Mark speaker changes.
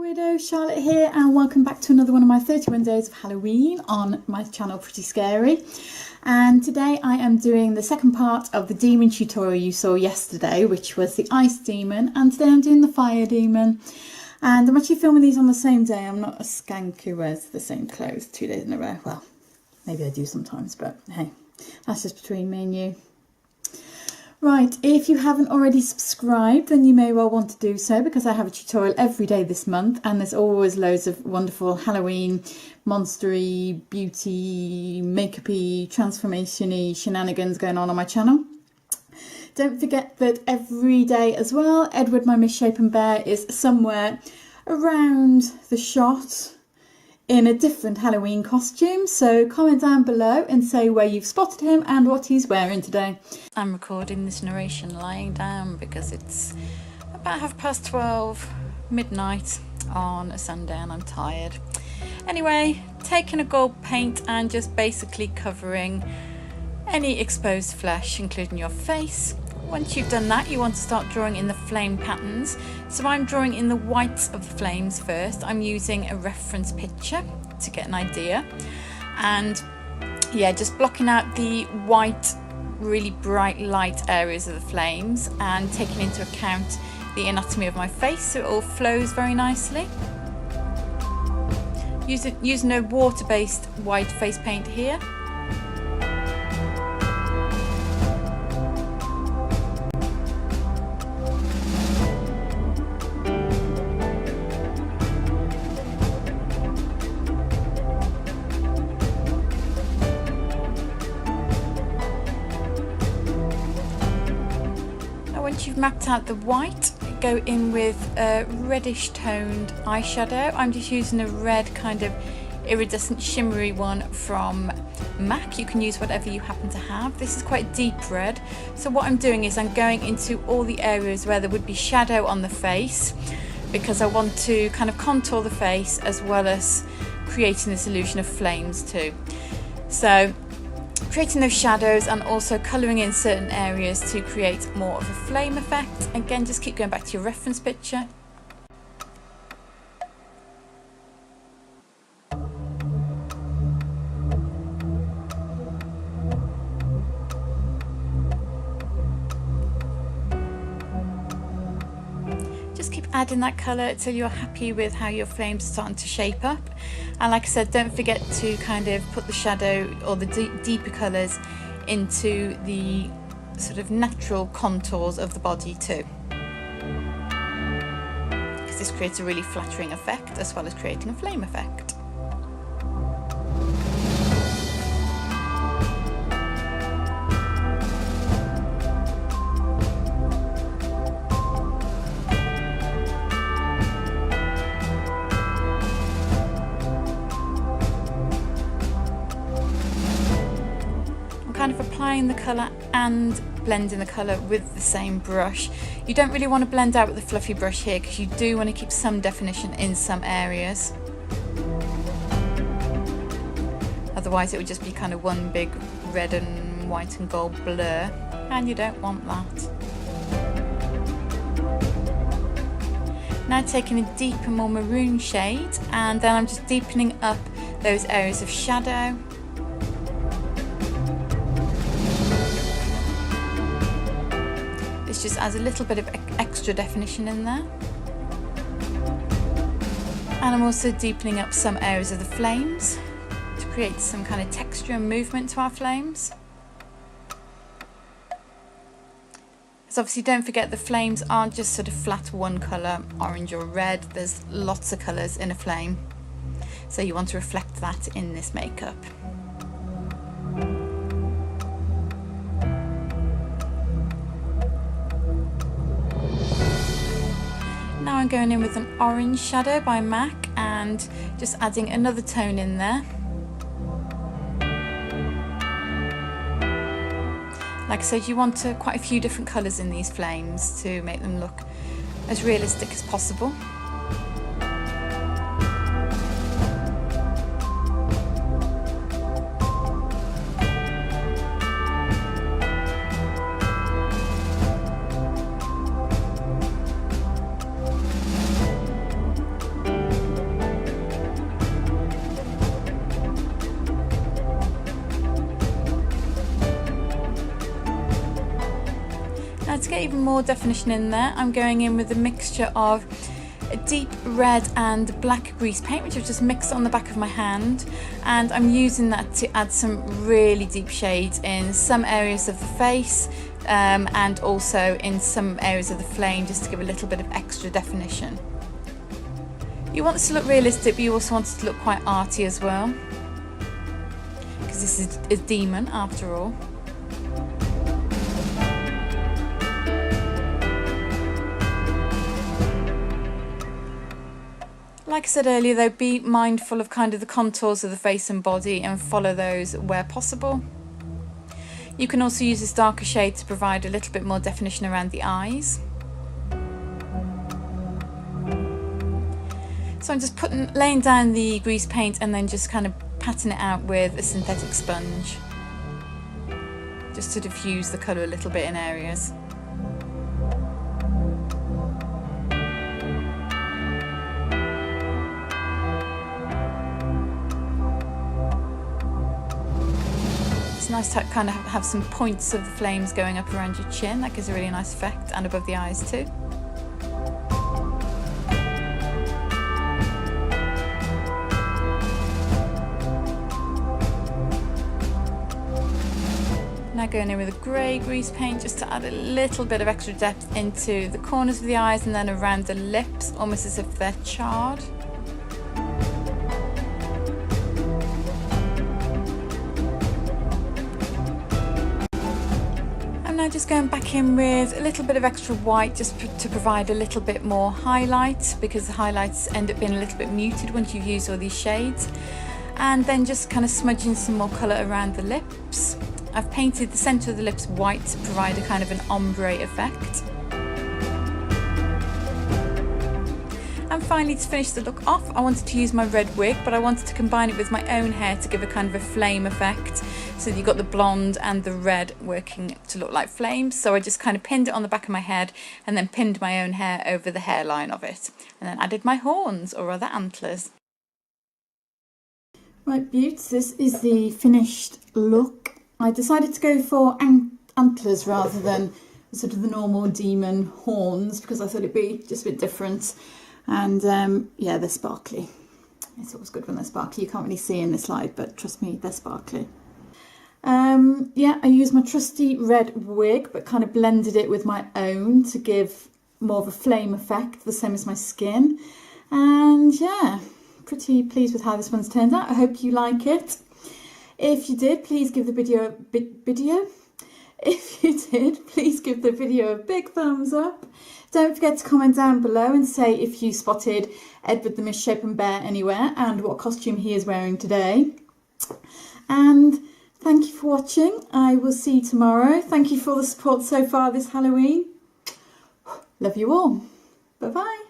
Speaker 1: Widow, Charlotte here, and welcome back to another one of my 31 days of Halloween on my channel Pretty Scary. And today I am doing the second part of the demon tutorial you saw yesterday, which was the ice demon, and today I'm doing the fire demon. And I'm actually filming these on the same day. I'm not a skank who wears the same clothes 2 days in a row. Well, maybe I do sometimes, but hey, that's just between me and you. Right, if you haven't already subscribed, then you may well want to do so, because I have a tutorial every day this month, and there's always loads of wonderful Halloween, monstery, beauty, makeup-y, transformation-y shenanigans going on my channel. Don't forget that every day as well, Edward, my misshapen bear, is somewhere around the shot in a different Halloween costume, so comment down below and say where you've spotted him and what he's wearing today. I'm recording this narration lying down because it's about 12:30 midnight on a Sunday and I'm tired. Anyway, taking a gold paint and just basically covering any exposed flesh, including your face. Once you've done that, you want to start drawing in the flame patterns. So I'm drawing in the whites of the flames first. I'm using a reference picture to get an idea. And yeah, just blocking out the white, really bright light areas of the flames and taking into account the anatomy of my face so it all flows very nicely. Using a water-based white face paint here. Once you've mapped out the white, go in with a reddish toned eyeshadow. I'm just using a red kind of iridescent shimmery one from MAC. You can use whatever you happen to have. This is quite deep red. So what I'm doing is I'm going into all the areas where there would be shadow on the face, because I want to kind of contour the face as well as creating this illusion of flames too. So creating those shadows and also colouring in certain areas to create more of a flame effect. Again, just keep going back to your reference picture. Just keep adding that colour until you're happy with how your flames are starting to shape up. And like I said, don't forget to kind of put the shadow or the deeper colours into the sort of natural contours of the body too, because this creates a really flattering effect as well as creating a flame effect. Kind of applying the colour and blending the colour with the same brush. You don't really want to blend out with the fluffy brush here, because you do want to keep some definition in some areas. Otherwise it would just be kind of one big red and white and gold blur, and you don't want that. Now taking a deeper, more maroon shade, and then I'm just deepening up those areas of shadow. This just adds a little bit of extra definition in there. And I'm also deepening up some areas of the flames to create some kind of texture and movement to our flames. So obviously don't forget, the flames aren't just sort of flat one colour, orange or red. There's lots of colours in a flame, so you want to reflect that in this makeup. Now I'm going in with an orange shadow by MAC and just adding another tone in there. Like I said, you want quite a few different colours in these flames to make them look as realistic as possible. Now to get even more definition in there, I'm going in with a mixture of a deep red and black grease paint, which I've just mixed on the back of my hand, and I'm using that to add some really deep shades in some areas of the face and also in some areas of the flame, just to give a little bit of extra definition. You want this to look realistic, but you also want it to look quite arty as well, because this is a demon after all. Like I said earlier though, be mindful of kind of the contours of the face and body and follow those where possible. You can also use this darker shade to provide a little bit more definition around the eyes. So I'm just laying down the grease paint and then just kind of patting it out with a synthetic sponge, just to diffuse the colour a little bit in areas. It's nice to kind of have some points of the flames going up around your chin. That gives a really nice effect, and above the eyes too. Now going in with a grey grease paint just to add a little bit of extra depth into the corners of the eyes and then around the lips, almost as if they're charred. Now just going back in with a little bit of extra white just to provide a little bit more highlight, because the highlights end up being a little bit muted once you've used all these shades. And then just kind of smudging some more colour around the lips. I've painted the centre of the lips white to provide a kind of an ombre effect. And finally, to finish the look off, I wanted to use my red wig, but I wanted to combine it with my own hair to give a kind of a flame effect. So you've got the blonde and the red working to look like flames. So I just kind of pinned it on the back of my head and then pinned my own hair over the hairline of it. And then added my horns, or rather antlers. Right, beauts, this is the finished look. I decided to go for antlers rather than sort of the normal demon horns, because I thought it'd be just a bit different. And yeah, they're sparkly. It's always good when they're sparkly. You can't really see in this light, but trust me, they're sparkly. Yeah, I used my trusty red wig, but kind of blended it with my own to give more of a flame effect, the same as my skin. And yeah, pretty pleased with how this one's turned out. I hope you like it. If you did, please give the video If you did, please give the video a big thumbs up. Don't forget to comment down below and say if you spotted Edward the Misshapen Bear anywhere and what costume he is wearing today. And thank you for watching. I will see you tomorrow. Thank you for the support so far this Halloween. Love you all. Bye bye.